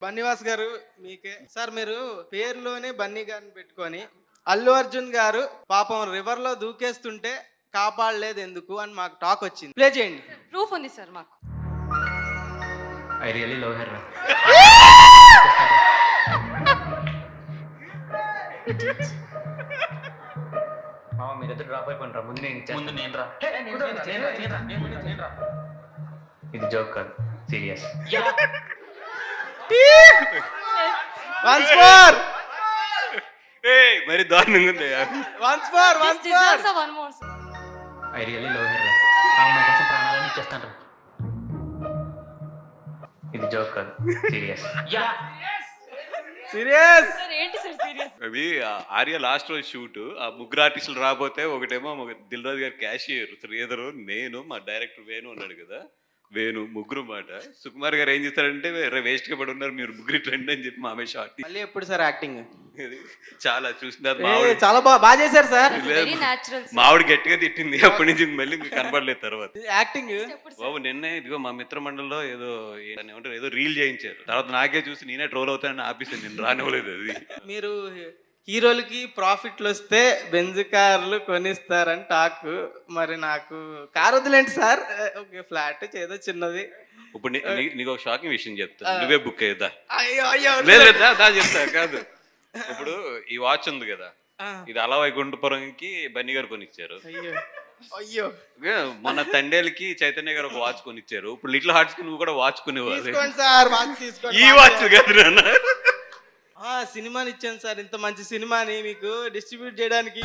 బన్నీవాస్ గారు మీకే సార్, మీరు పేరులోనే బన్నీ గారిని పెట్టుకొని అల్లు అర్జున్ గారు పాపం రివర్ లో దూకేస్తుంటే కాపాడలేదు ఎందుకు అని మాకు టాక్ వచ్చింది. ప్లే చేయండి. ప్రూఫ్ ఉంది సార్ మాకు. I really love her. మీరిద్దరు డ్రాప్ అయిపోయినరా, ముందు నేను ఇది జోక్ కాదు, సీరియస్. వన్స్ మోర్, మరి దారుణంగా ఉంది. Once more, once more. One more. I really love her. ఆమె నా కోసం ప్రాణాలను ఇచ్చేస్తాను. ఇది జోక్ కాదు, సీరియస్. సీరియస్. సార్ ఏంటి సార్ సీరియస్? అది ఆర్య లాస్ట్ రోజు షూట్, ఆ ముగ్గురు ఆర్టిస్టులు రాబోతే ఒకటేమో దిల్ రాజు గారు క్యాషియర్, శ్రీధరు, నేను, మా డైరెక్టర్ వేణు ఉన్నాడు కదా, వేణు, ముగ్గురు మాట. సుకుమార్ గారు ఏం చేస్తారంటే వేస్ట్ గా పడి ఉన్నారు మీరు ముగ్గురు ట్రెండ్ అని చెప్పి మామే షార్ట్. మళ్ళీ ఎప్పుడు సార్ యాక్టింగ్? చాలా చూసినారు. చాలా బాగా చేశారు సార్. Very natural. మావిడ గట్టిగా తిట్టింది, అప్పటి నుంచి మళ్ళీ మీకు కనపడలేదు తర్వాత. యాక్టింగ్ బాబు నిన్నే ఇదిగో మా మిత్ర మండలిలో ఏదో రీల్ చేయించారు. తర్వాత నాకే చూసి నేనే ట్రోల్ అవుతానని ఆపేసాను, నేను రానివ్వలేదు. అది మీరు హీరోలకి ప్రాఫిట్లు వస్తే బెంజ్ కార్లు కొనిస్తారని టాక్. మరి నాకు కార్ వద్దులేంటి సార్, ఓకే ఫ్లాట్ ఏదో చిన్నది. ఇప్పుడు నీకు ఒక షాకింగ్ విషయం చెప్తా, నువ్వే బుక్ అయ్యేదా? అయ్యో అయ్యో లేదా దా చెప్తా. కాదు, ఇప్పుడు ఈ వాచ్ ఉంది కదా, ఇది అలా వైకుంఠపురంకి బన్నీ గారు కొనిచ్చారు. అయ్యో అయ్యో. మన తండేలకి చైతన్య గారు ఒక వాచ్ కొనిచ్చారు. ఇప్పుడు లిటిల్ హార్ట్స్ కి నువ్వు కూడా వాచ్ కొనేవాళ్ళు. తీసుకోండి సార్, వాచ్ తీసుకోండి. ఈ వాచ్ కాదు నాన్న, సినిమాని ఇచ్చాను సార్, ఇంత మంచి సినిమాని మీకు డిస్ట్రిబ్యూట్ చేయడానికి.